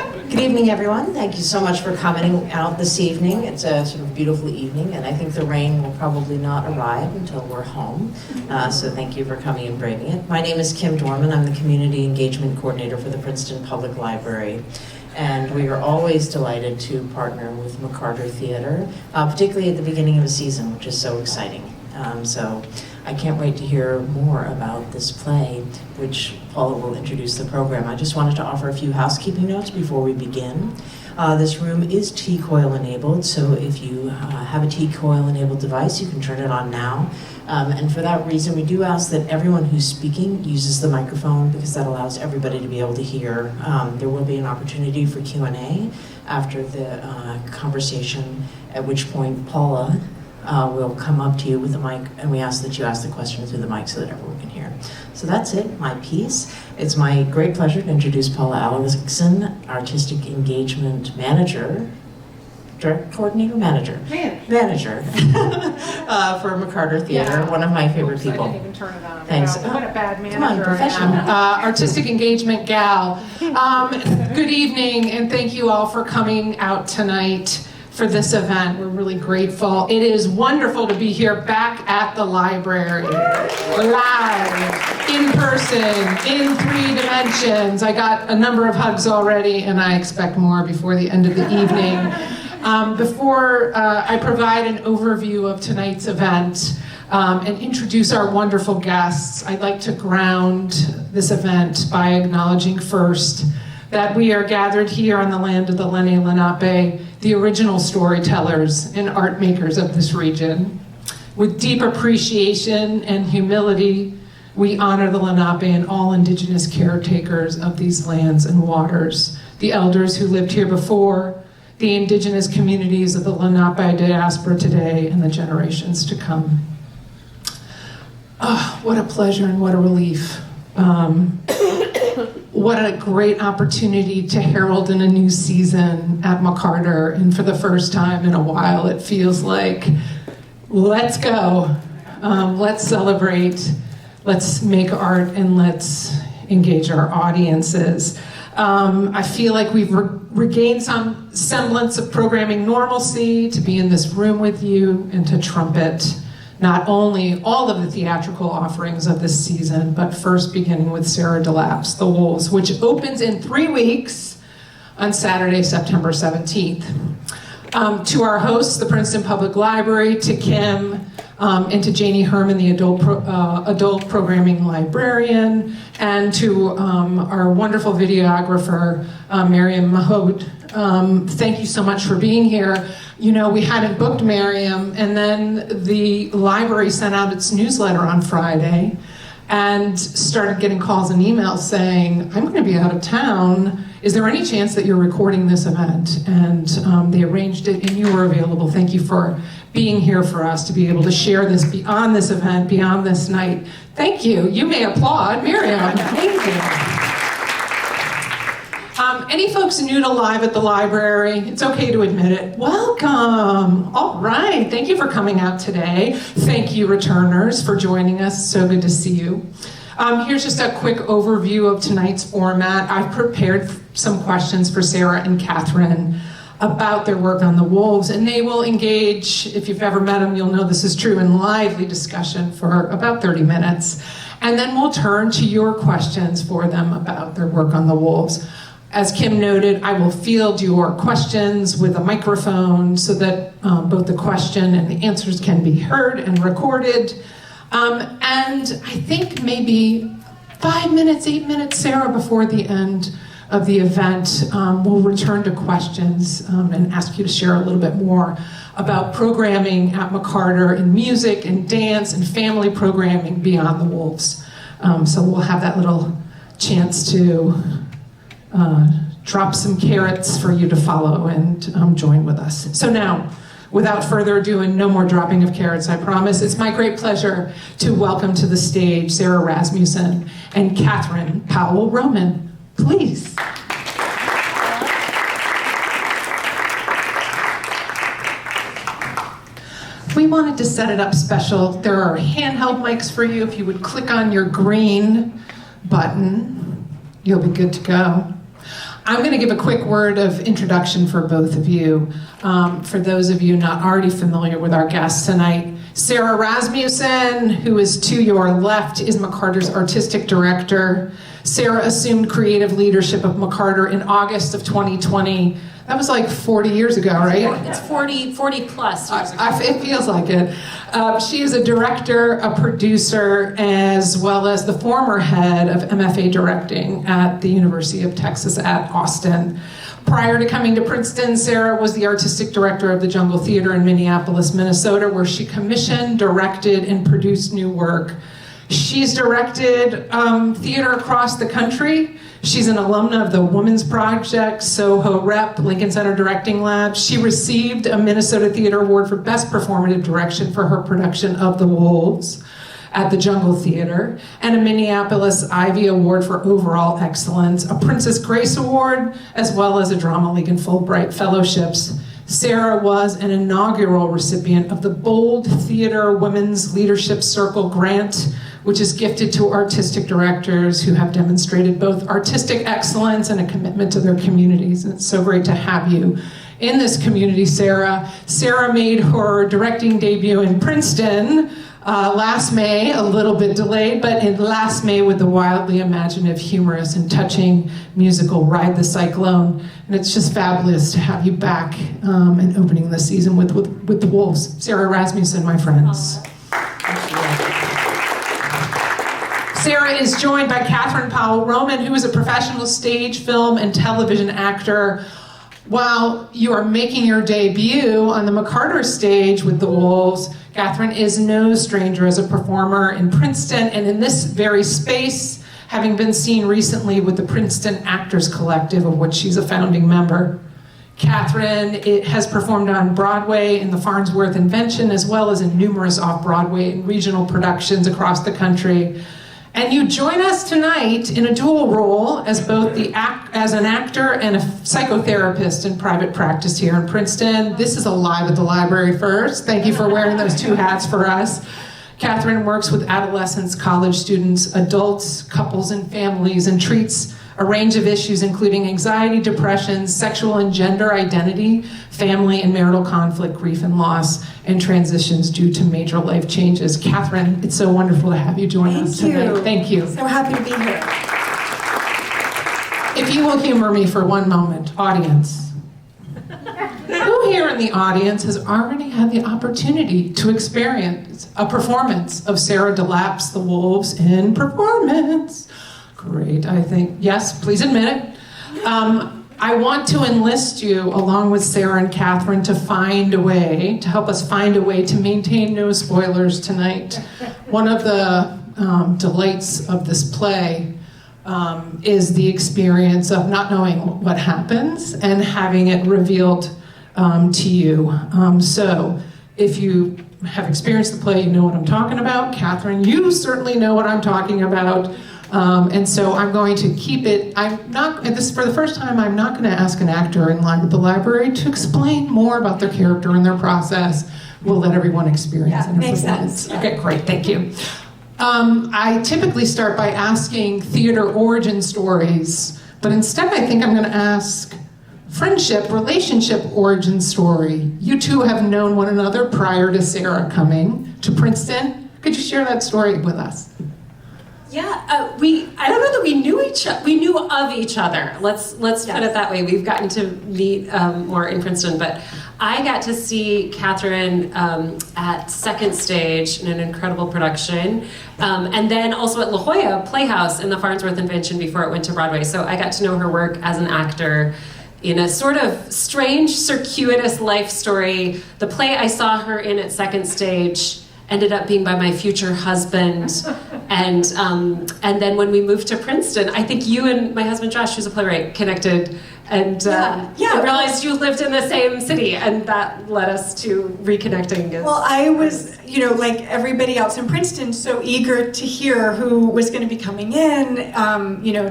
Good evening, everyone. Thank you so much for coming out this evening. It's a sort of beautiful evening, and I think the rain will probably not arrive until we're home. So thank you for coming and braving it. My name is Kim Dorman. I'm the Community Engagement Coordinator for the Princeton Public Library. And we are always delighted to partner with McCarter Theater, particularly at the beginning of the season, which is so exciting. So I can't wait to hear more about this play, which Paula will introduce the program. I just wanted to offer a few housekeeping notes before we begin. This room is T-coil enabled, so if you have a T-coil enabled device, you can turn it on now. And for that reason, we do ask that everyone who's speaking uses the microphone because that allows everybody to be able to hear. There will be an opportunity for Q&A after the conversation, at which point Paula will come up to you with the mic, and we ask that you ask the question through the mic so that everyone can hear. So that's it, my piece. It's my great pleasure to introduce Paula Alexson, Artistic Engagement Manager, Coordinator? Manager for McCarter Theater, one of my favorite people. I didn't even turn it on. Thanks. Wow, what a bad manager. Come on, professional. Artistic engagement gal. Good evening, and thank you all for coming out tonight for this event. We're really grateful. It is wonderful to be here back at the library, live, in person, in 3 dimensions. I got a number of hugs already, and I expect more before the end of the evening. Before I provide an overview of tonight's event and introduce our wonderful guests, I'd like to ground this event by acknowledging first that we are gathered here on the land of the Lenape, the original storytellers and art makers of this region. With deep appreciation and humility, we honor the Lenape and all indigenous caretakers of these lands and waters, the elders who lived here before, the indigenous communities of the Lenape diaspora today, and the generations to come. Oh, what a pleasure and what a relief. What a great opportunity to herald in a new season at McCarter, and for the first time in a while, it feels like, let's go, let's celebrate, let's make art, and let's engage our audiences. I feel like we've regained some semblance of programming normalcy to be in this room with you and to trumpet not only all of the theatrical offerings of this season, but first beginning with Sarah DeLappe's The Wolves, which opens in 3 weeks on Saturday, September 17th. To our hosts, the Princeton Public Library, to Kim, and to Janie Herman, the adult programming librarian, and to our wonderful videographer, Miriam Mahoud. Thank you so much for being here. You know, we hadn't booked Miriam, and then the library sent out its newsletter on Friday and started getting calls and emails saying, I'm going to be out of town. Is there any chance that you're recording this event? And they arranged it, and you were available. Thank you for being here for us to be able to share this beyond this event, beyond this night. Thank you. You may applaud Miriam. Thank you. Any folks new to Live at the Library, it's okay to admit it. Welcome. All right. Thank you for coming out today. Thank you, returners, for joining us. So good to see you. Here's just a quick overview of tonight's format. I've prepared some questions for Sarah and Katharine about their work on The Wolves, and they will engage, if you've ever met them, you'll know this is true, in lively discussion for about 30 minutes. And then we'll turn to your questions for them about their work on The Wolves. As Kim noted, I will field your questions with a microphone so that both the question and the answers can be heard and recorded. And I think maybe 5 minutes, 8 minutes, Sarah, before the end of the event, we'll return to questions and ask you to share a little bit more about programming at McCarter in music and dance and family programming beyond The Wolves. So we'll have that little chance to drop some carrots for you to follow and join with us. So now, without further ado, and no more dropping of carrots, I promise, it's my great pleasure to welcome to the stage Sarah Rasmussen and Katharine Powell Roman. Please. We wanted to set it up special. There are handheld mics for you. If you would click on your green button, you'll be good to go. I'm going to give a quick word of introduction for both of you. For those of you not already familiar with our guests tonight, Sarah Rasmussen, who is to your left, is McCarter's artistic director. Sarah assumed creative leadership of McCarter in August of 2020. That was like 40 years ago, right? It's 40 plus years ago. It feels like it. She is a director, a producer, as well as the former head of MFA directing at the University of Texas at Austin. Prior to coming to Princeton, Sarah was the artistic director of the Jungle Theater in Minneapolis, Minnesota, where she commissioned, directed, and produced new work. She's directed theater across the country. She's an alumna of the Women's Project, Soho Rep, Lincoln Center Directing Lab. She received a Minnesota Theater Award for Best Performative Direction for her production of The Wolves at the Jungle Theater, and a Minneapolis Ivy Award for Overall Excellence, a Princess Grace Award, as well as a Drama League and Fulbright Fellowships. Sarah was an inaugural recipient of the Bold Theater Women's Leadership Circle Grant, which is gifted to artistic directors who have demonstrated both artistic excellence and a commitment to their communities. And it's so great to have you in this community, Sarah. Sarah made her directing debut in Princeton last May, a little bit delayed, but in last May with the wildly imaginative, humorous, and touching musical Ride the Cyclone. And it's just fabulous to have you back and opening the season with the Wolves. Sarah Rasmussen, my friends. Sarah is joined by Katharine Powell Roman, who is a professional stage, film, and television actor. While you are making your debut on the McCarter stage with the Wolves, Katharine is no stranger as a performer in Princeton and in this very space, having been seen recently with the Princeton Actors Collective, of which she's a founding member. Katharine has performed on Broadway in the Farnsworth Invention, as well as in numerous off-Broadway and regional productions across the country. And you join us tonight in a dual role as both as an actor and a psychotherapist in private practice here in Princeton. This is a live at the library first. Thank you for wearing those two hats for us. Katharine works with adolescents, college students, adults, couples, and families, and treats a range of issues including anxiety, depression, sexual and gender identity, family and marital conflict, grief and loss, and transitions due to major life changes. Katharine, it's so wonderful to have you join us tonight. Thank you. So happy to be here. If you will humor me for one moment, audience. Who here in the audience has already had the opportunity to experience a performance of Sarah DeLappe's The Wolves in performance? Great, I think. Yes, please admit it. I want to enlist you, along with Sarah and Katharine, to help us find a way to maintain no spoilers tonight. One of the delights of this play is the experience of not knowing what happens and having it revealed to you. So if you have experienced the play, you know what I'm talking about. Katharine, you certainly know what I'm talking about. And so I'm going to keep it, for the first time, I'm not going to ask an actor in line with the library to explain more about their character and their process. We'll let everyone experience it. Makes sense. Okay, great, thank you. I typically start by asking theater origin stories, but instead I think I'm going to ask friendship, relationship origin story. You two have known one another prior to Sarah coming to Princeton. Could you share that story with us? Yeah, I don't know that we knew we knew of each other. Let's Yes. put it that way. We've gotten to meet more in Princeton, but I got to see Katharine at Second Stage in an incredible production, and then also at La Jolla Playhouse in the Farnsworth Invention before it went to Broadway. So I got to know her work as an actor in a sort of strange, circuitous life story. The play I saw her in at Second Stage ended up being by my future husband, and then when we moved to Princeton, I think you and my husband Josh, who's a playwright, connected, and I realized you lived in the same city, and that led us to reconnecting. Well, I was, like everybody else in Princeton, so eager to hear who was going to be coming in,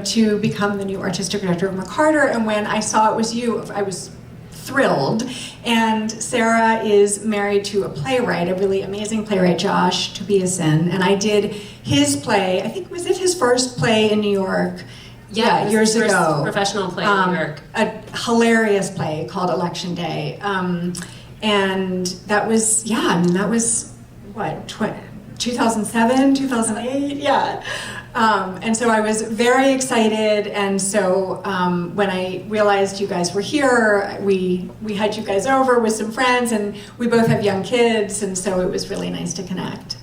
to become the new artistic director of McCarter, and when I saw it was you, I was thrilled. And Sarah is married to a playwright, a really amazing playwright, Josh Tobiasen, and I did his play, I think, was it his first play in New York, Yeah, it was years the first ago. professional play in New York. A hilarious play called Election Day. And that was, what, 2007, 2008? Yeah. And so I was very excited, and so when I realized you guys were here, we had you guys over with some friends, and we both have young kids, and so it was really nice to connect.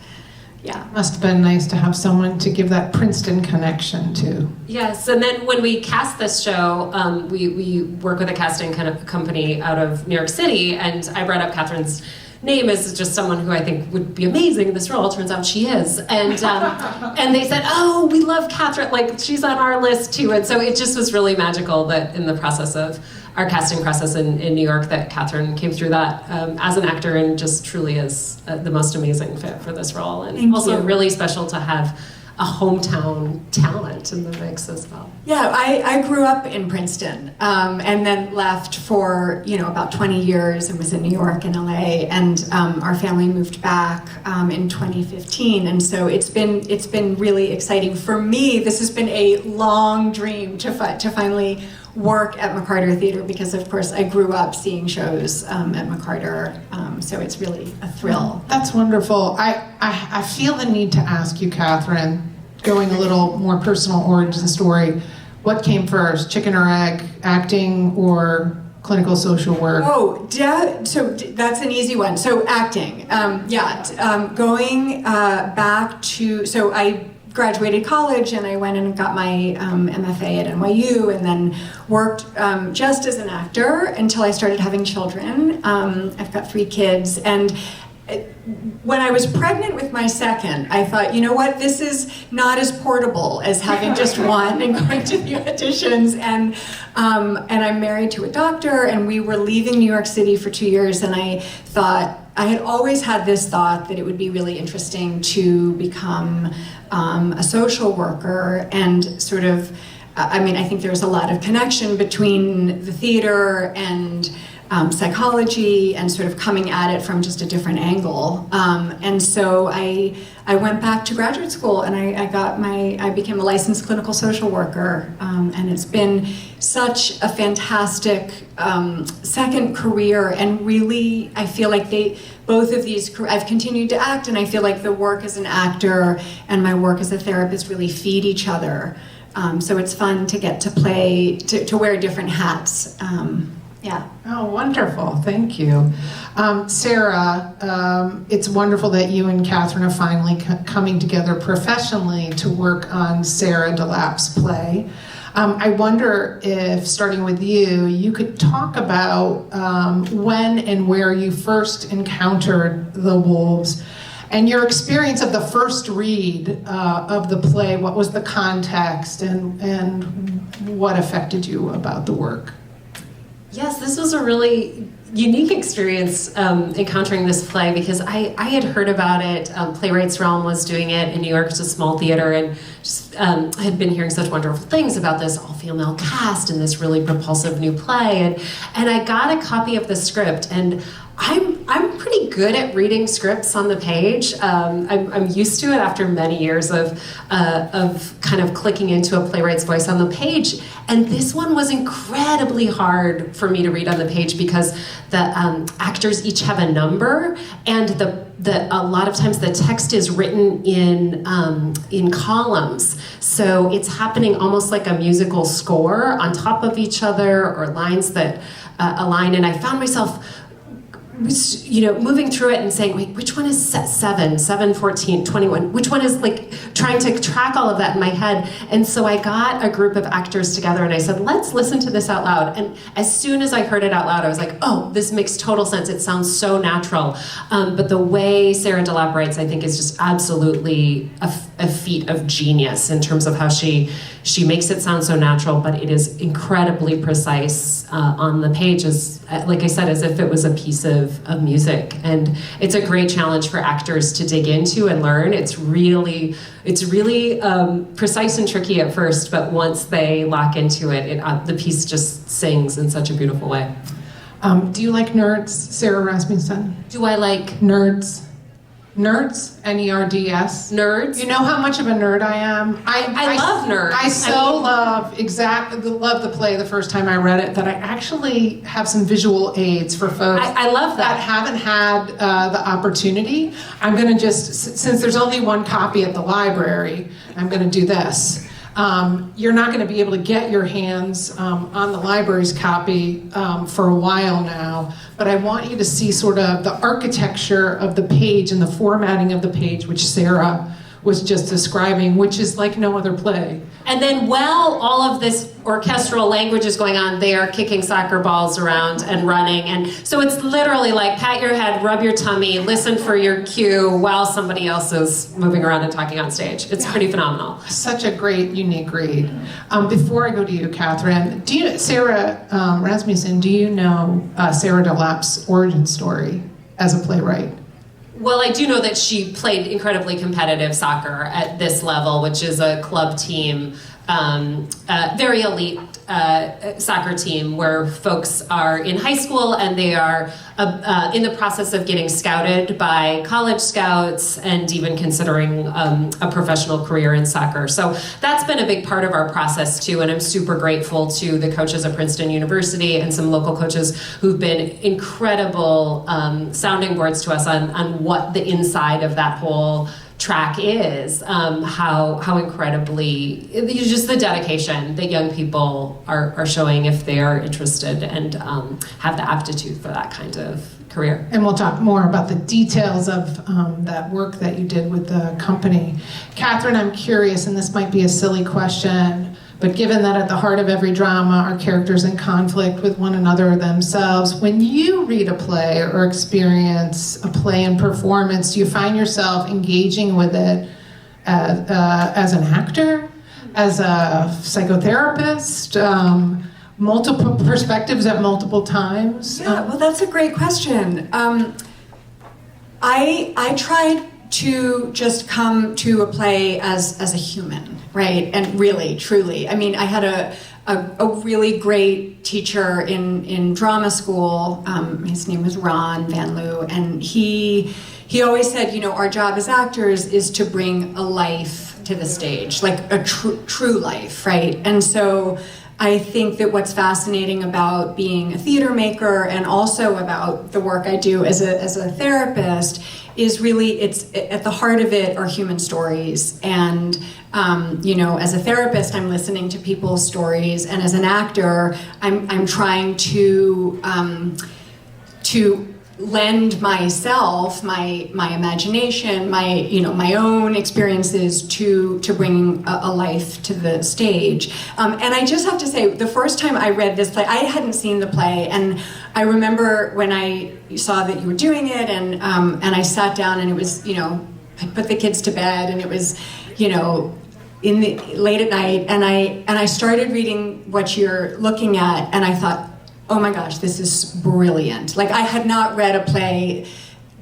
Yeah. Must have been nice to have someone to give that Princeton connection to. Yes, and then when we cast this show, we work with a casting kind of company out of New York City, and I brought up Katharine's name as just someone who I think would be amazing in this role. Turns out she is, and and they said, "Oh, we love Katharine. Like she's on our list too." And so it just was really magical that in the process of our casting process in New York, that Katharine came through that as an actor and just truly is the most amazing fit for this role, and Thank also you. really special to have a hometown talent in the mix as well. Yeah, I grew up in Princeton, and then left for about 20 years and was in New York and LA, and our family moved back in 2015, and so it's been really exciting for me. This has been a long dream to finally work at McCarter Theater, because of course I grew up seeing shows at McCarter, so it's really a thrill. That's wonderful. I feel the need to ask you, Katharine, going a little more personal origin story. What came first, chicken or egg, acting or clinical social work? So that's an easy one. So acting, going back to, so I graduated college and I went and got my MFA at NYU, and then worked just as an actor until I started having children. I've got 3 kids, and when I was pregnant with my second, I thought, you know what, this is not as portable as having just one and going to the auditions. And I'm married to a doctor, and we were leaving New York City for 2 years, and I thought, I had always had this thought that it would be really interesting to become a social worker, and sort of, I think there's a lot of connection between the theater and psychology, and sort of coming at it from just a different angle. And so I went back to graduate school, and I became a licensed clinical social worker, and it's been such a fantastic second career, and really I feel like both of these, I've continued to act, and I feel like the work as an actor and my work as a therapist really feed each other. So it's fun to get to play, to wear different hats. Yeah. Oh, wonderful. Thank you. Sarah, it's wonderful that you and Katharine are finally coming together professionally to work on Sarah DeLappe's play. I wonder if, starting with you, you could talk about when and where you first encountered the wolves, and your experience of the first read of the play. What was the context, and what affected you about the work? Yes, this was a really unique experience encountering this play, because I had heard about it. Playwrights Realm was doing it in New York. It's a small theater, and just had been hearing such wonderful things about this all-female cast and this really propulsive new play. And I got a copy of the script, and I'm pretty good at reading scripts on the page. I'm used to it after many years of kind of clicking into a playwright's voice on the page. And this one was incredibly hard for me to read on the page, because the actors each have a number, and a lot of times the text is written in columns. So it's happening almost like a musical score on top of each other, or lines that align. And I found myself moving through it and saying, wait, which one is 7, 14, 21? Which one is, like, trying to track all of that in my head. And so I got a group of actors together, and I said, let's listen to this out loud. And as soon as I heard it out loud, I was like, oh, this makes total sense. It sounds so natural. But the way Sarah DeLappe writes, I think, is just absolutely a feat of genius in terms of how she makes it sound so natural, but it is incredibly precise on the page, as, like I said, as if it was a piece of music. And it's a great challenge for actors to dig into and learn. It's really precise and tricky at first, but once they lock into it, the piece just sings in such a beautiful way. Do you like nerds, Sarah Rasmussen? Do I like nerds? Nerds, N-E-R-D-S. Nerds. You know how much of a nerd I am? I love Nerds. I love the play the first time I read it, that I actually have some visual aids for folks I love that haven't had the opportunity. I'm going to just, since there's only one copy at the library, I'm going to do this. You're not going to be able to get your hands on the library's copy for a while now, but I want you to see sort of the architecture of the page and the formatting of the page, which Sarah was just describing, which is like no other play. And then while all of this orchestral language is going on, they are kicking soccer balls around and running. And so it's literally like pat your head, rub your tummy, listen for your cue while somebody else is moving around and talking on stage. It's pretty phenomenal. Such a great, unique read. Before I go to you, Katharine, Sarah Rasmussen, do you know Sarah DeLappe's origin story as a playwright? Well, I do know that she played incredibly competitive soccer at this level, which is a club team, very elite soccer team where folks are in high school and they are in the process of getting scouted by college scouts and even considering a professional career in soccer. So that's been a big part of our process too, and I'm super grateful to the coaches at Princeton University and some local coaches who've been incredible sounding boards to us on what the inside of that whole track is, how incredibly, just the dedication that young people are showing if they are interested and have the aptitude for that kind of career. And we'll talk more about the details of that work that you did with the company. Katharine, I'm curious, and this might be a silly question, but given that at the heart of every drama are characters in conflict with one another themselves, when you read a play or experience a play in performance, do you find yourself engaging with it as an actor, as a psychotherapist, multiple perspectives at multiple times? Yeah, well, that's a great question. I tried to just come to a play as a human, right? And really, truly. I mean, I had a really great teacher in drama school. His name was Ron Van Loo, and he always said, you know, our job as actors is to bring a life to the stage, like a true life, right? And so I think that what's fascinating about being a theater maker and also about the work I do as a therapist is really, it's at the heart of it are human stories. And you know, as a therapist, I'm listening to people's stories, and as an actor, I'm trying to lend myself, my imagination, my own experiences to bringing a life to the stage. And I just have to say, the first time I read this play, I hadn't seen the play, and I remember when I saw that you were doing it, and I sat down, and it was, you know, I put the kids to bed, and it was, you know, late at night, and I started reading what you're looking at, and I thought, oh my gosh, this is brilliant. Like, I had not read a play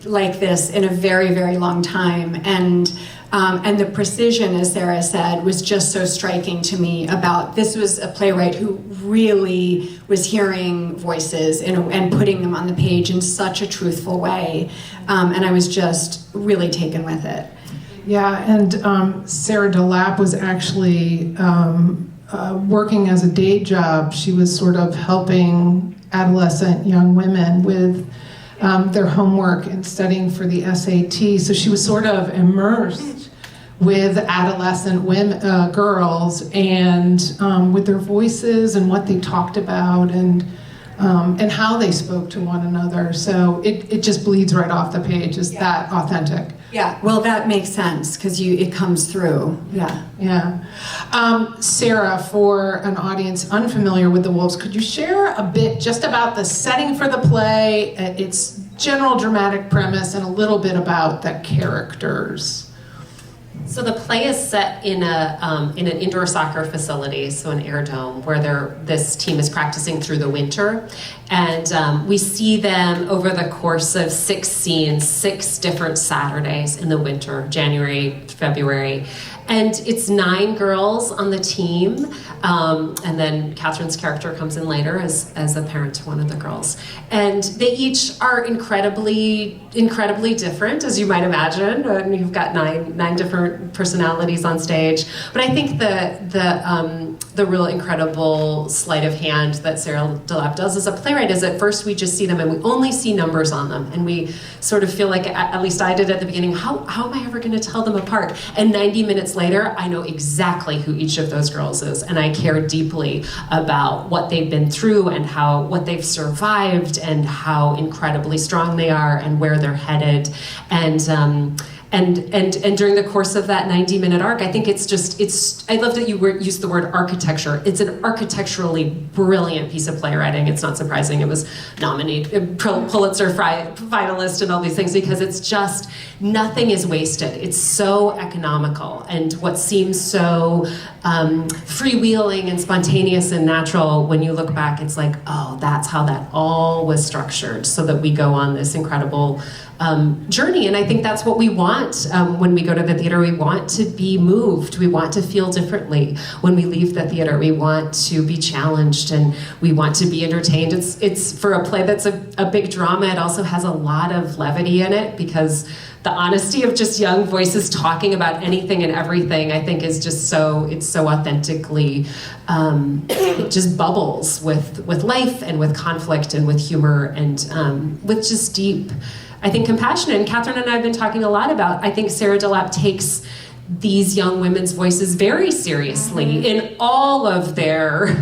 like this in a very, very long time. And the precision, as Sarah said, was just so striking to me about, this was a playwright who really was hearing voices and putting them on the page in such a truthful way. And I was just really taken with it. Yeah, and Sarah DeLappe was actually working as a day job. She was sort of helping adolescent young women with their homework and studying for the SAT. So she was sort of immersed with adolescent women, girls, and with their voices and what they talked about and how they spoke to one another. So it just bleeds right off the page. It's that authentic. Yeah, well, that makes sense because it comes through. Yeah. Sarah, for an audience unfamiliar with The Wolves, could you share a bit just about the setting for the play, its general dramatic premise, and a little bit about the characters? So the play is set in an indoor soccer facility, so an air dome, where this team is practicing through the winter, and we see them over the course of 6 scenes, 6 different Saturdays in the winter, January, February, And it's 9 girls on the team. And then Katharine's character comes in later as a parent to one of the girls. And they each are incredibly different, as you might imagine. You've got nine different personalities on stage. But I think the real incredible sleight of hand that Sarah DeLappe does as a playwright is at first we just see them and we only see numbers on them. And we sort of feel like, at least I did at the beginning, how am I ever going to tell them apart? And 90 minutes later, I know exactly who each of those girls is. And I care deeply about what they've been through and what they've survived and how incredibly strong they are and where they're headed. And during the course of that 90-minute arc, I think I love that you used the word architecture. It's an architecturally brilliant piece of playwriting. It's not surprising it was nominated, Pulitzer finalist and all these things, because it's just, nothing is wasted. It's so economical. And what seems so freewheeling and spontaneous and natural, when you look back, it's like, oh, that's how that all was structured, so that we go on this incredible journey. And I think that's what we want when we go to the theater. We want to be moved. We want to feel differently. When we leave the theater, we want to be challenged and we want to be entertained. It's for a play that's a big drama. It also has a lot of levity in it, because the honesty of just young voices talking about anything and everything, I think, is just it's so authentically, it just bubbles with life and with conflict and with humor and with just deep, I think, compassion. And Katharine and I have been talking a lot about, I think Sarah DeLappe takes these young women's voices very seriously in all of their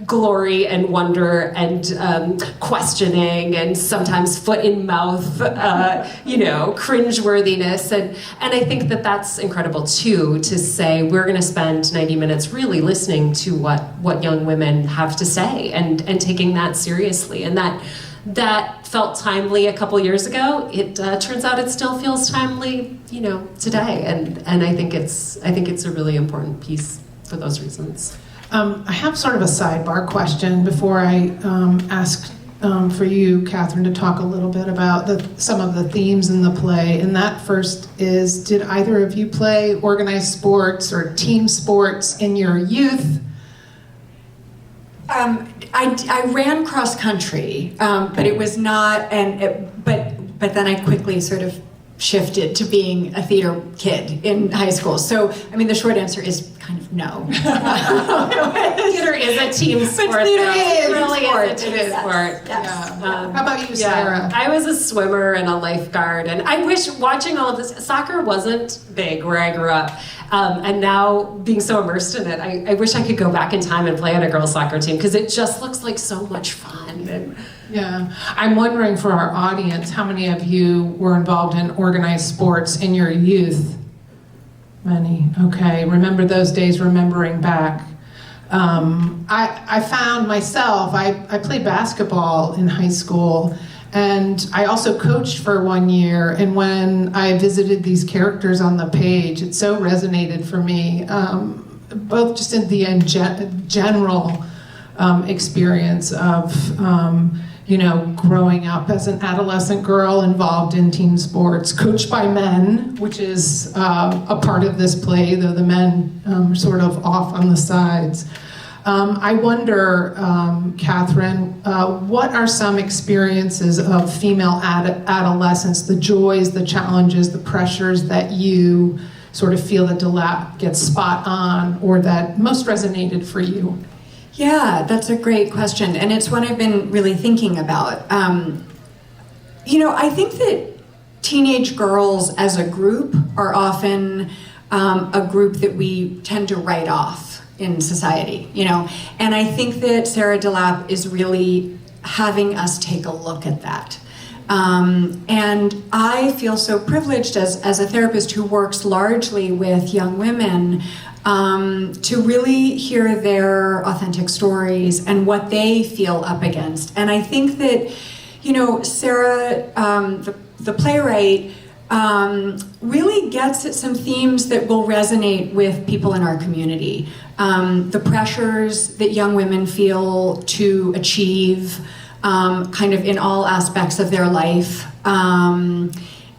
glory and wonder and questioning and sometimes foot in mouth, cringeworthiness. And I think that that's incredible too, to say we're going to spend 90 minutes really listening to what young women have to say and taking that seriously. And that felt timely a couple years ago. It turns out it still feels timely, today. And I think it's a really important piece for those reasons. I have sort of a sidebar question before I ask for you, Katharine, to talk a little bit about some of the themes in the play. And that first is, did either of you play organized sports or team sports in your youth? I ran cross country, but it was not, but then I quickly sort of shifted to being a theater kid in high school. So, the short answer is kind of no. Theater is a team sport. But theater is really a team sport. Yes. Yeah. How about you, Sarah? I was a swimmer and a lifeguard, and I wish, watching all of this, soccer wasn't big where I grew up. And now, being so immersed in it, I wish I could go back in time and play on a girls' soccer team, because it just looks like so much fun. Yeah. I'm wondering, for our audience, how many of you were involved in organized sports in your youth? Many. Okay. Remember those days, remembering back. I found myself, I played basketball in high school, and I also coached for 1 year, and when I visited these characters on the page, it so resonated for me, both just in the general experience of, growing up as an adolescent girl involved in team sports, coached by men, which is a part of this play, though the men are sort of off on the sides. I wonder, Katharine, what are some experiences of female adolescence, the joys, the challenges, the pressures that you sort of feel that DeLappe gets spot on, or that most resonated for you? Yeah, that's a great question, and it's one I've been really thinking about. I think that teenage girls as a group are often a group that we tend to write off in society, and I think that Sarah DeLappe is really having us take a look at that. And I feel so privileged as a therapist who works largely with young women to really hear their authentic stories and what they feel up against. And I think that, Sarah, the playwright, really gets at some themes that will resonate with people in our community. The pressures that young women feel to achieve kind of in all aspects of their life.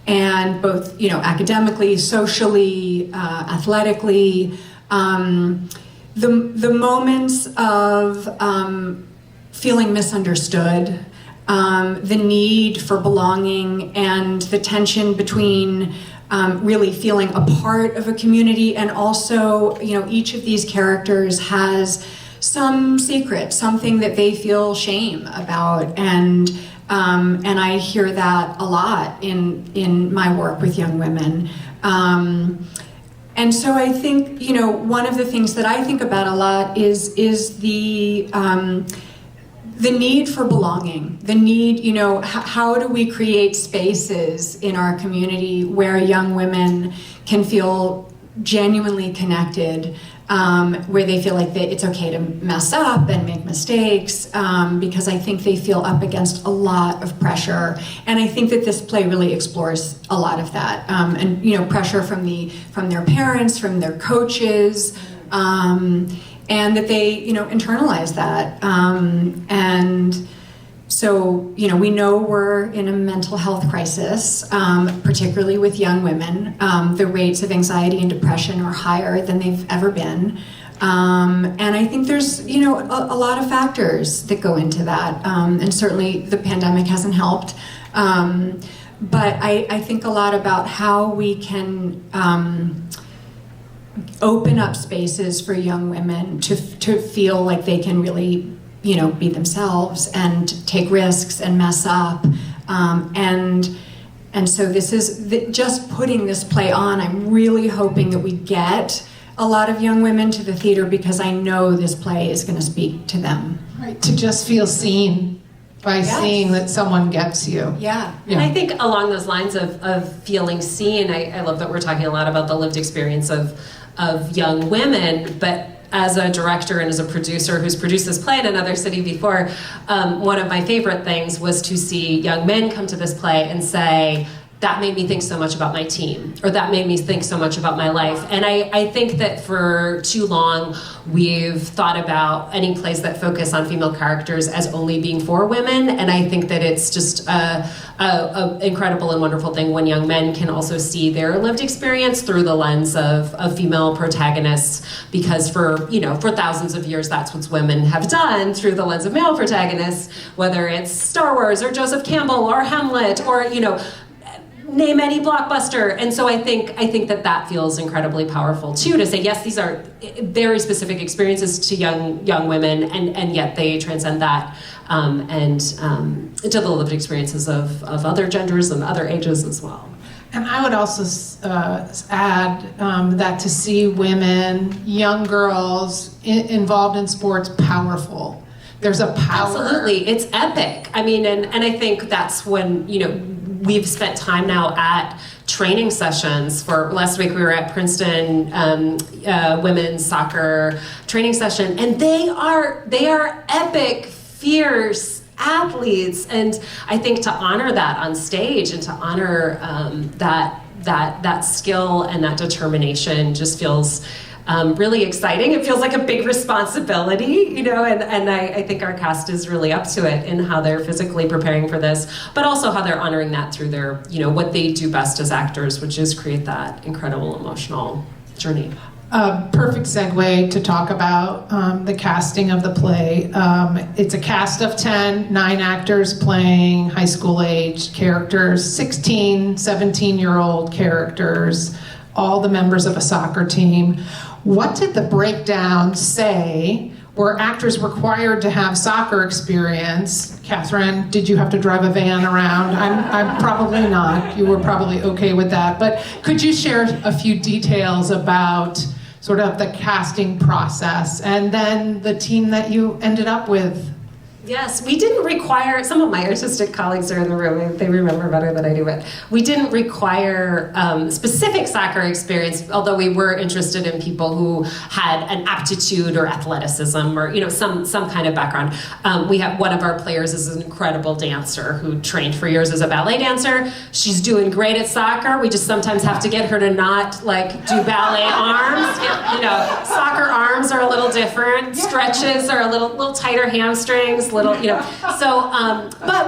and both, academically, socially, athletically. The moments of feeling misunderstood, the need for belonging, and the tension between really feeling a part of a community, and also, each of these characters has some secret, something that they feel shame about, and I hear that a lot in my work with young women. And so I think, one of the things that I think about a lot is the need for belonging, the need, how do we create spaces in our community where young women can feel genuinely connected, where they feel like it's okay to mess up and make mistakes, because I think they feel up against a lot of pressure. And I think that this play really explores a lot of that, and pressure from their parents, from their coaches, and that they internalize that. And so, we know we're in a mental health crisis, particularly with young women. The rates of anxiety and depression are higher than they've ever been. And I think there's, a lot of factors that go into that. And certainly the pandemic hasn't helped. But I think a lot about how we can open up spaces for young women to feel like they can really be themselves and take risks and mess up. And so this is just putting this play on. I'm really hoping that we get a lot of young women to the theater, because I know this play is going to speak to them. Right, to just feel seen by seeing that someone gets you. Yeah. And I think along those lines of feeling seen, I love that we're talking a lot about the lived experience of young women, but as a director and as a producer who's produced this play in another city before, one of my favorite things was to see young men come to this play and say, that made me think so much about my team, or that made me think so much about my life. And I think that for too long, we've thought about any plays that focus on female characters as only being for women. And I think that it's just a incredible and wonderful thing when young men can also see their lived experience through the lens of female protagonists, because for thousands of years, that's what women have done through the lens of male protagonists, whether it's Star Wars or Joseph Campbell or Hamlet or, name any blockbuster. And so I think that feels incredibly powerful too, to say, yes, these are very specific experiences to young women, and yet they transcend that and to the lived experiences of other genders and other ages as well. And I would also add that to see women, young girls involved in sports, powerful. There's a power. Absolutely, it's epic. I mean, and I think that's when, we've spent time now at training sessions. For last week, we were at Princeton women's soccer training session, and they are epic, fierce athletes. And I think to honor that on stage and to honor that skill and that determination just feels really exciting. It feels like a big responsibility, and I think our cast is really up to it in how they're physically preparing for this, but also how they're honoring that through their, what they do best as actors, which is create that incredible emotional journey. Perfect segue to talk about the casting of the play. It's a cast of 10, 9 actors playing high school age characters, 16, 17-year-old characters, all the members of a soccer team. What did the breakdown say? Were actors required to have soccer experience? Katharine, did you have to drive a van around? I'm probably not. You were probably okay with that. But could you share a few details about sort of the casting process and then the team that you ended up with? Yes, we didn't require, some of my artistic colleagues are in the room, they remember better than I do, but we didn't require specific soccer experience, although we were interested in people who had an aptitude or athleticism or some kind of background. We have one of our players is an incredible dancer who trained for years as a ballet dancer. She's doing great at soccer. We just sometimes have to get her to not do ballet arms. Soccer arms are a little different. Stretches are a little tighter hamstrings. But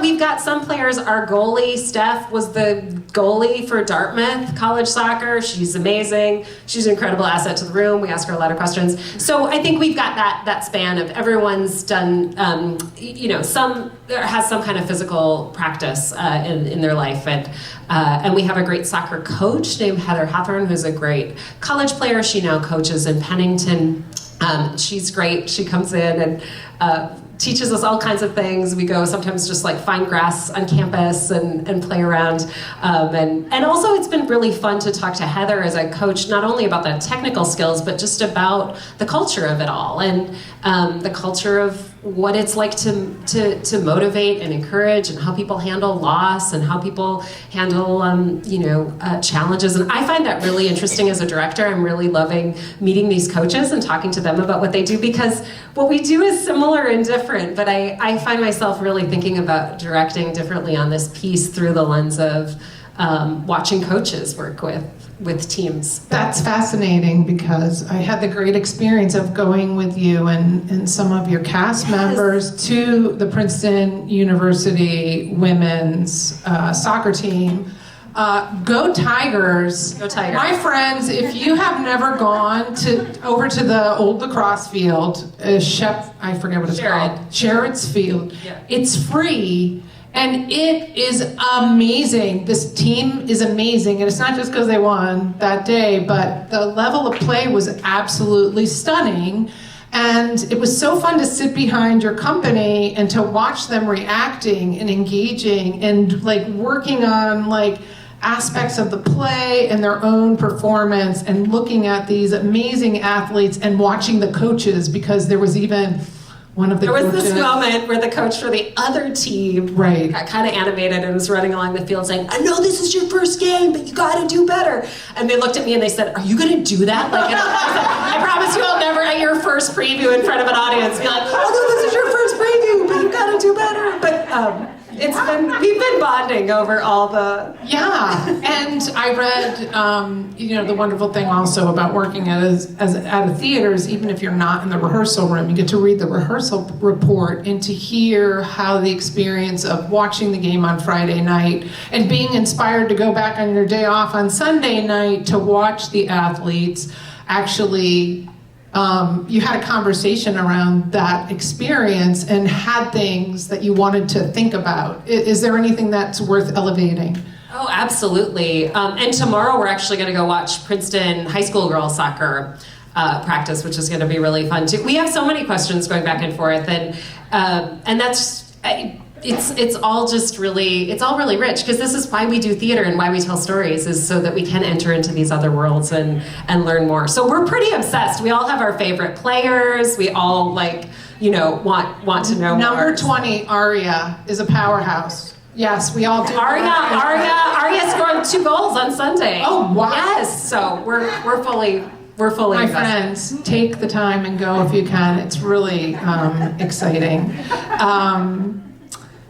we've got some players. Our goalie, Steph, was the goalie for Dartmouth college soccer. She's amazing. She's an incredible asset to the room. We ask her a lot of questions. So I think we've got that span of everyone's done, has some kind of physical practice in their life. And we have a great soccer coach named Heather Hathorn, who's a great college player. She now coaches in Pennington. She's great. She comes in and teaches us all kinds of things. We go sometimes just like find grass on campus and play around. And also it's been really fun to talk to Heather as a coach, not only about the technical skills, but just about the culture of it all and the culture of what it's like to motivate and encourage and how people handle loss and how people handle challenges. And I find that really interesting as a director. I'm really loving meeting these coaches and talking to them about what they do, because what we do is similar and different, but I find myself really thinking about directing differently on this piece through the lens of watching coaches work with teams. That's fascinating, because I had the great experience of going with you and some of your cast members to the Princeton University women's soccer team. Go Tigers. Go Tigers. My friends, if you have never gone over to the old lacrosse field, I forget what it's called. Sherrod's Field. Yeah. It's free. And it is amazing. This team is amazing. And it's not just because they won that day, but the level of play was absolutely stunning. And it was so fun to sit behind your company and to watch them reacting and engaging and like working on like aspects of the play and their own performance and looking at these amazing athletes and watching the coaches, because there was even one of the coaches. This moment where the coach for the other team got kind of animated and was running along the field saying, I know this is your first game, but you got to do better. And they looked at me and they said, are you going to do that? Like, and I said, I promise you I'll never at your first preview in front of an audience be like, oh no, this is your first preview, but you got to do better. But we've been bonding over all the... Yeah, and I read, the wonderful thing also about working at a theater is even if you're not in the rehearsal room, you get to read the rehearsal report and to hear how the experience of watching the game on Friday night and being inspired to go back on your day off on Sunday night to watch the athletes actually... you had a conversation around that experience and had things that you wanted to think about. Is there anything that's worth elevating? Oh, absolutely. And tomorrow we're actually going to go watch Princeton high school girls soccer practice, which is going to be really fun too. We have so many questions going back and forth, and that's... It's all really rich, because this is why we do theater and why we tell stories, is so that we can enter into these other worlds and learn more. So we're pretty obsessed. We all have our favorite players. We all want to know more. Number 20, Aria, is a powerhouse. Yes, we all do. Aria scored 2 goals on Sunday. Oh, wow. Yes, so we're fully My invested. friends, take the time and go if you can. It's really exciting.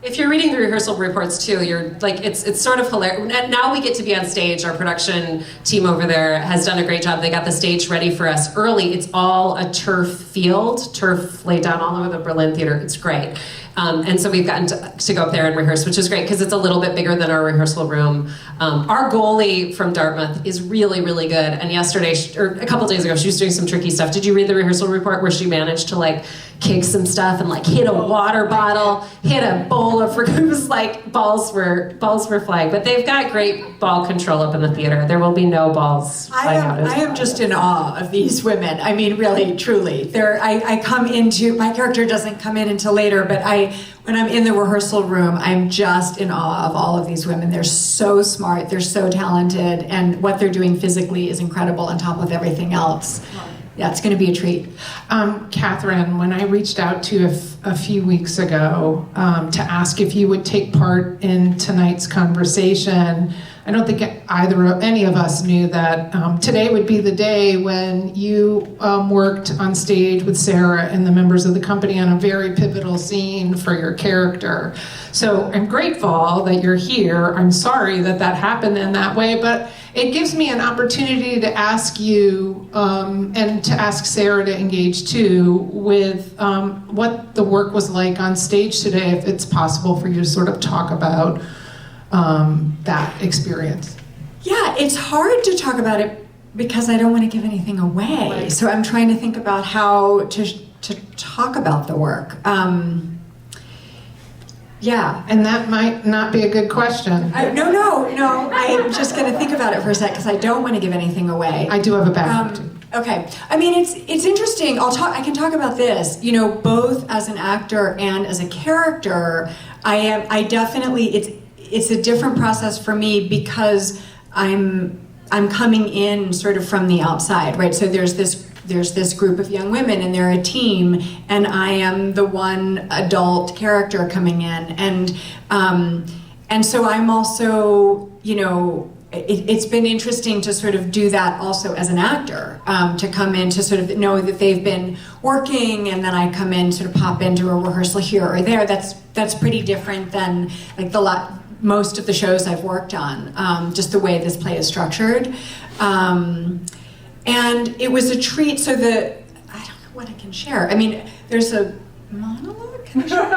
If you're reading the rehearsal reports too, you're like, it's sort of hilarious. Now we get to be on stage. Our production team over there has done a great job. They got the stage ready for us early. It's all a turf laid down all over the Berlin Theater. It's great. And so we've gotten to go up there and rehearse, which is great because it's a little bit bigger than our rehearsal room. Our goalie from Dartmouth is really, really good. And yesterday, or a couple days ago, she was doing some tricky stuff. Did you read the rehearsal report where she managed to like kick some stuff and like hit a water bottle, hit a bowl of fruit? It was like balls were flying. But they've got great ball control up in the theater. There will be no balls flying out. I am just in awe of these women. I mean, really, truly. I come into, my character doesn't come in until later, but when I'm in the rehearsal room, I'm just in awe of all of these women. They're so smart, they're so talented, and what they're doing physically is incredible on top of everything else. Yeah, it's going to be a treat. Katharine, when I reached out to you a few weeks ago to ask if you would take part in tonight's conversation, I don't think any of us knew that today would be the day when you worked on stage with Sarah and the members of the company on a very pivotal scene for your character. So I'm grateful that you're here. I'm sorry that happened in that way, but it gives me an opportunity to ask you and to ask Sarah to engage too with what the work was like on stage today, if it's possible for you to sort of talk about that experience? Yeah, it's hard to talk about it because I don't want to give anything away. Right. So I'm trying to think about how to talk about the work. Yeah. And that might not be a good question. No. I'm just going to think about it for a sec because I don't want to give anything away. I do have a background too. Okay. I mean, it's interesting. I can talk about this. You know, both as an actor and as a character, I definitely, it's a different process for me because I'm coming in sort of from the outside, right? So there's this group of young women and they're a team, and I am the one adult character coming in, and so I'm also, you know, it's been interesting to sort of do that also as an actor, to come in to sort of know that they've been working, and then I come in, sort of pop into a rehearsal here or there. That's pretty different than like most of the shows I've worked on, just the way this play is structured. And it was a treat. So I don't know what I can share. I mean, there's a monologue. Can I share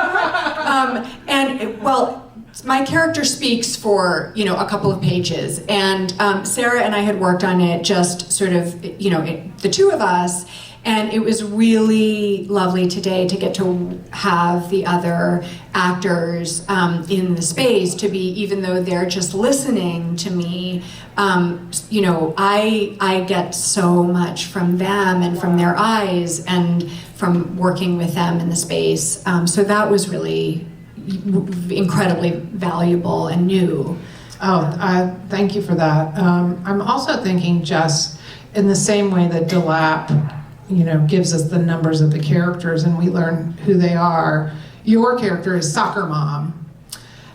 that? My character speaks for, you know, a couple of pages, and Sarah and I had worked on it just sort of, you know, the two of us, and it was really lovely today to get to have the other actors in the space, to be, even though they're just listening to me, you know, I get so much from them and from their eyes and from working with them in the space. So that was really incredibly valuable and new. Thank you for that. I'm also thinking, just in the same way that DeLappe, you know, gives us the numbers of the characters and we learn who they are, your character is soccer mom.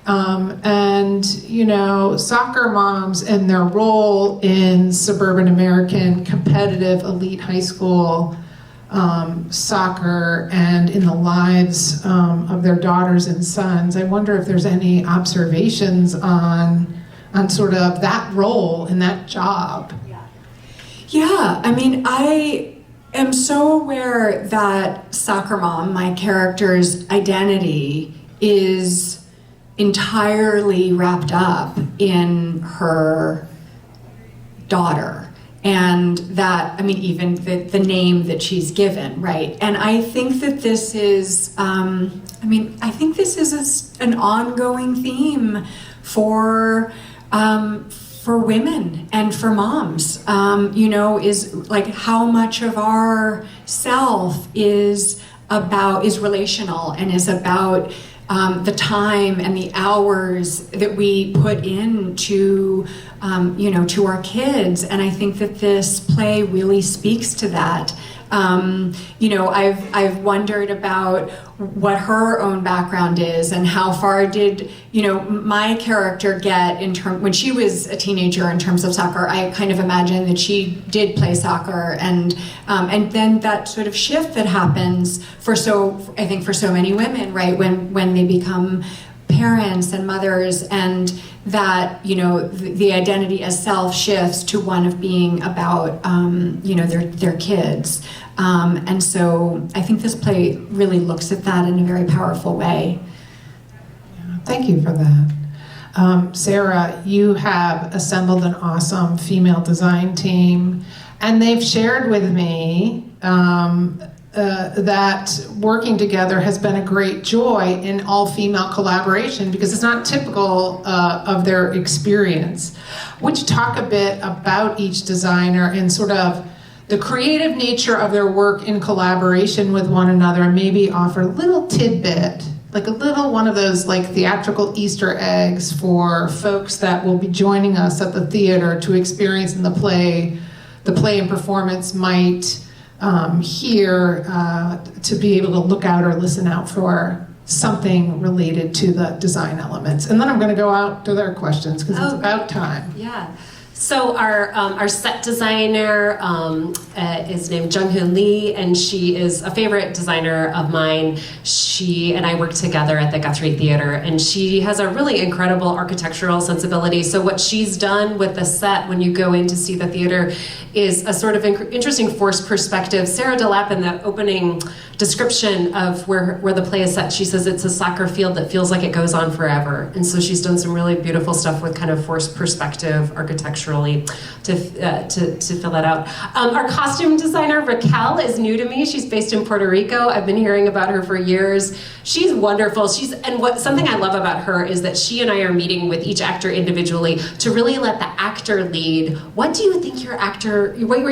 And, you know, soccer moms and their role in suburban American competitive elite high school soccer and in the lives of their daughters and sons. I wonder if there's any observations on sort of that role and that job. Yeah, I mean, I am so aware that soccer mom, my character's identity, is entirely wrapped up in her daughter. And that, I mean, even the name that she's given, right? And I think that this is, I think this is an ongoing theme for women and for moms, you know, is like how much of our self is relational and is about the time and the hours that we put into, you know, to our kids. And I think that this play really speaks to that. You know, I've wondered about what her own background is and how far did, you know, my character get when she was a teenager in terms of soccer. I kind of imagine that she did play soccer, and then that sort of shift that happens I think for so many women, right, when they become parents and mothers, and that, you know, the identity as self shifts to one of being about, you know, their kids. And so I think this play really looks at that in a very powerful way. Thank you for that. Sarah, you have assembled an awesome female design team, and they've shared with me that working together has been a great joy in all-female collaboration because it's not typical of their experience. Would you talk a bit about each designer and sort of the creative nature of their work in collaboration with one another, and maybe offer a little tidbit, like a little one of those like theatrical Easter eggs for folks that will be joining us at the theater to experience in the play and performance might hear, to be able to look out or listen out for something related to the design elements. And then I'm going to go out to their questions because it's about time. Yeah. So our set designer is named Jung-Hoon Lee, and she is a favorite designer of mine. She and I work together at the Guthrie Theater, and she has a really incredible architectural sensibility. So what she's done with the set when you go in to see the theater is a sort of interesting forced perspective. Sarah DeLappe, in the opening description of where the play is set, she says it's a soccer field that feels like it goes on forever. And so she's done some really beautiful stuff with kind of forced perspective architecturally to fill that out. Our costume designer, Raquel, is new to me. She's based in Puerto Rico. I've been hearing about her for years. She's wonderful. Something I love about her is that she and I are meeting with each actor individually to really let the actor lead. What do you think what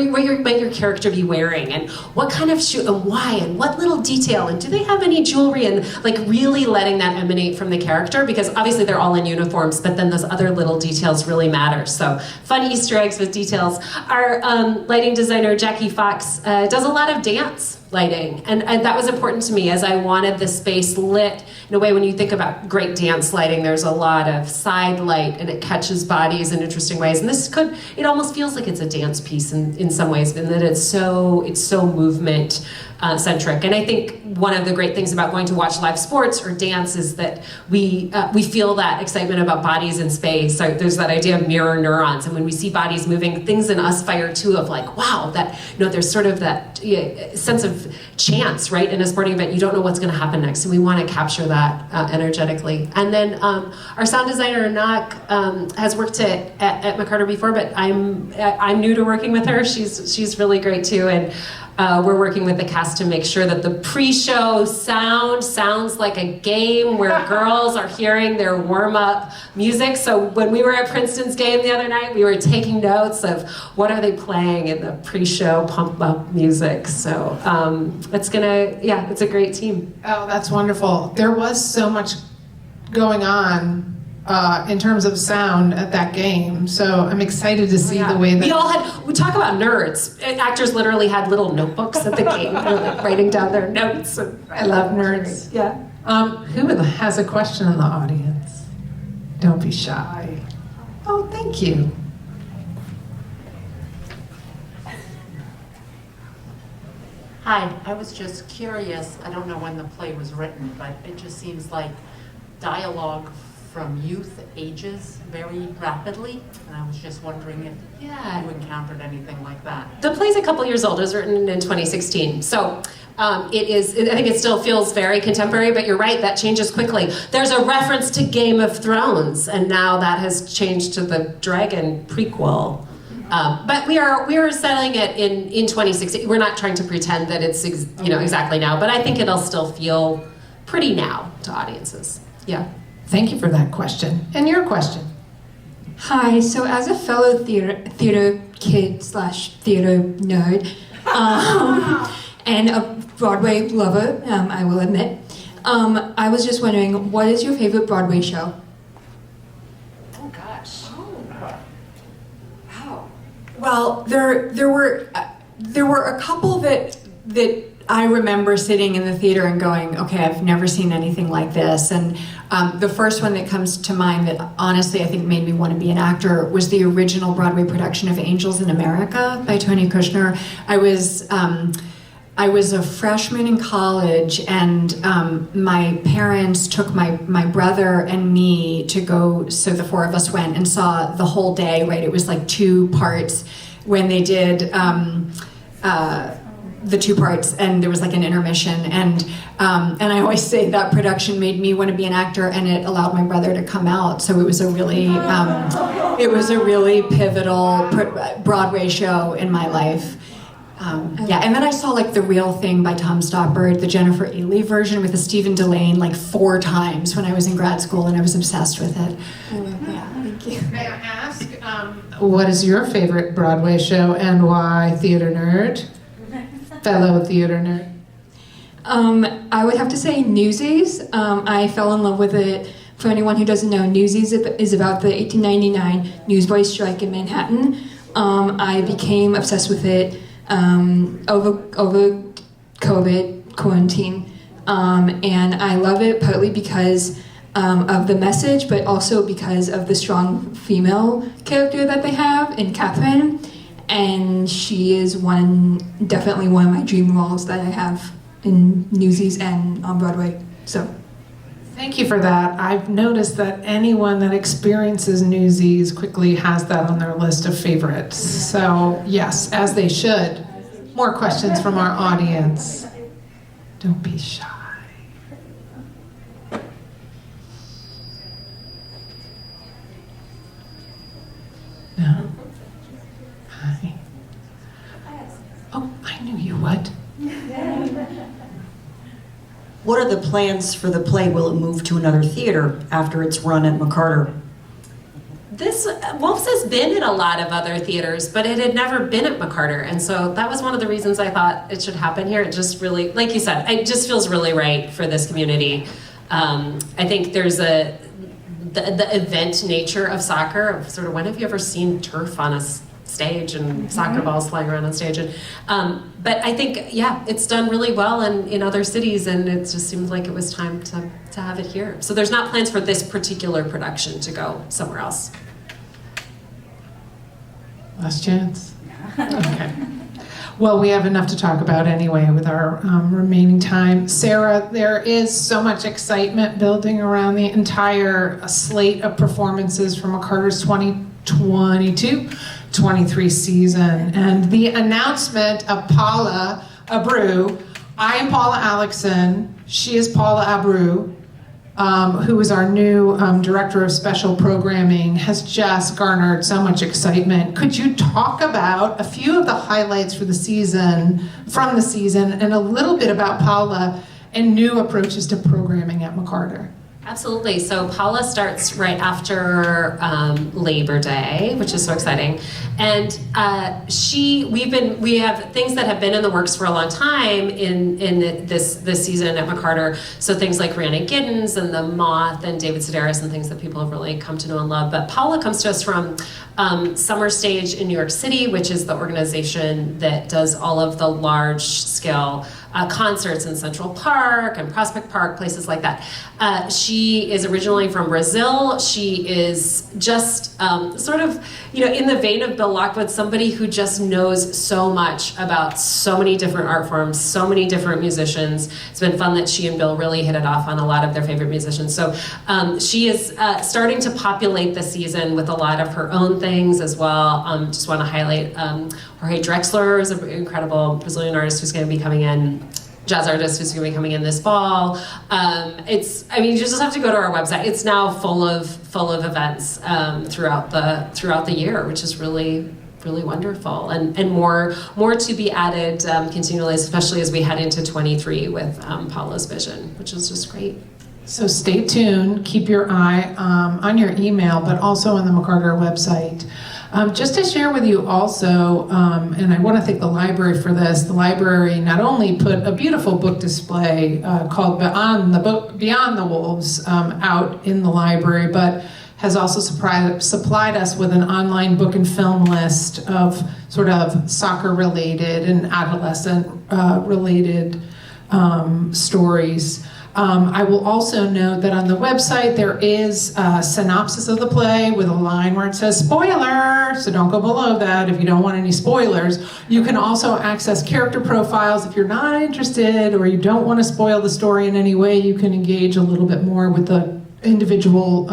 might your character be wearing, and what kind of shoe, and why, and what little detail, and do they have any jewelry, and like really letting that emanate from the character, because obviously they're all in uniforms, but then those other little details really matter. So fun Easter eggs with details. Our lighting designer, Jackie Fox, does a lot of dance lighting, and that was important to me, as I wanted the space lit in a way. When you think about great dance lighting, there's a lot of side light, and it catches bodies in interesting ways, and it almost feels like it's a dance piece in some ways, and that it's so movement centric. And I think one of the great things about going to watch live sports or dance is that we feel that excitement about bodies in space. So there's that idea of mirror neurons, and when we see bodies moving, things in us fire too, of like, wow, that, there's sort of that sense of chance, right? In a sporting event, you don't know what's going to happen next, and we want to capture that energetically. And then our sound designer, Nak, has worked at McCarter before, but I'm new to working with her. She's really great too, and we're working with the cast to make sure that the pre-show sounds like a game where girls are hearing their warm-up music. So when we were at Princeton's game the other night, we were taking notes of what are they playing in the pre-show pump-up music. So it's a great team. Oh, that's wonderful. There was so much going on in terms of sound at that game, so I'm excited to see the way that we talk about nerds. Actors literally had little notebooks at the game, like writing down their notes. I love nerds. Yeah. Who has a question in the audience? Don't be shy. Oh, thank you. Hi, I was just curious. I don't know when the play was written, but it just seems like dialogue from youth ages very rapidly, and I was just wondering if you encountered anything like that. The play's a couple years old. It was written in 2016, so I think it still feels very contemporary, but you're right, that changes quickly. There's a reference to Game of Thrones, and now that has changed to the Dragon prequel. But we are selling it in 2016. We're not trying to pretend that it's exactly now, but I think it'll still feel pretty now to audiences. Yeah. Thank you for that question. And your question? Hi, so as a fellow theater kid / theater nerd, and a Broadway lover, I will admit, I was just wondering, what is your favorite Broadway show? Oh gosh. Wow. Well, there were a couple that I remember sitting in the theater and going, okay, I've never seen anything like this. And the first one that comes to mind that honestly I think made me want to be an actor was the original Broadway production of Angels in America by Tony Kushner. I was a freshman in college, and my parents took my brother and me to go, so the four of us went and saw the whole day, right? It was like 2 parts when they did the 2 parts, and there was like an intermission, and I always say that production made me want to be an actor, and it allowed my brother to come out. So it was a really pivotal Broadway show in my life. And then I saw like The Real Thing by Tom Stoppard, the Jennifer A. Lee version with the Stephen Delane, like 4 times when I was in grad school, and I was obsessed with it. Thank you. May I ask, what is your favorite Broadway show and why, theater nerd? Fellow theater nerd. I would have to say Newsies. I fell in love with it. For anyone who doesn't know, Newsies is about the 1899 newsboys strike in Manhattan. I became obsessed with it over COVID, quarantine, and I love it partly because of the message, but also because of the strong female character that they have in Katharine. And she is definitely one of my dream roles that I have in Newsies and on Broadway. So. Thank you for that. I've noticed that anyone that experiences Newsies quickly has that on their list of favorites. So yes, as they should. More questions from our audience. Don't be shy. No? Hi. Oh, I knew you would. What are the plans for the play? Will it move to another theater after it's run at McCarter? Wolf's has been in a lot of other theaters, but it had never been at McCarter, and so that was one of the reasons I thought it should happen here. It just really, like you said, it just feels really right for this community. I think there's the event nature of soccer, of sort of when have you ever seen turf on a stage and soccer balls flying around on stage, and but I think it's done really well in other cities, and it just seemed like it was time to have it here. So there's not plans for this particular production to go somewhere else. Last chance. Okay. Well, we have enough to talk about anyway with our remaining time. Sarah, there is so much excitement building around the entire slate of performances from McCarter's 2022-23 season. And the announcement of Paula Abreu, I am Paula Alexson, she is Paula Abreu, who is our new director of special programming, has just garnered so much excitement. Could you talk about a few of the highlights from the season, and a little bit about Paula and new approaches to programming at McCarter? Absolutely. So Paula starts right after Labor Day, which is so exciting. And we have things that have been in the works for a long time in this season at McCarter. So things like Rhiannon Giddens and The Moth and David Sedaris and things that people have really come to know and love. But Paula comes to us from Summer Stage in New York City, which is the organization that does all of the large-scale concerts in Central Park and Prospect Park, places like that. She is originally from Brazil. She is just sort of, in the vein of Bill Lockwood, somebody who just knows so much about so many different art forms, so many different musicians. It's been fun that she and Bill really hit it off on a lot of their favorite musicians. So she is starting to populate the season with a lot of her own things as well. Just want to highlight Jorge Drexler is an incredible Brazilian artist who's going to be coming in, jazz artist who's going to be coming in this fall. You just have to go to our website. It's now full of events throughout the year, which is really, really wonderful, and more to be added continually, especially as we head into 23 with Paula's vision, which is just great. So stay tuned, keep your eye on your email, but also on the McCarter website. Just to share with you also, and I want to thank the library for this, the library not only put a beautiful book display called Beyond the Wolves out in the library, but has also supplied us with an online book and film list of sort of soccer-related and adolescent-related stories. I will also note that on the website there is a synopsis of the play with a line where it says spoiler, so don't go below that if you don't want any spoilers. You can also access character profiles if you're not interested or you don't want to spoil the story in any way. You can engage a little bit more with the individual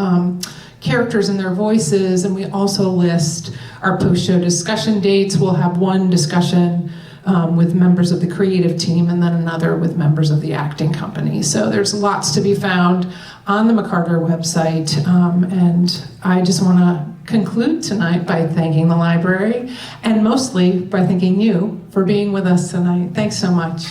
characters and their voices, and we also list our post-show discussion dates. We'll have one discussion with members of the creative team and then another with members of the acting company. So there's lots to be found on the McCarter website, and I just want to conclude tonight by thanking the library and mostly by thanking you for being with us tonight. Thanks so much.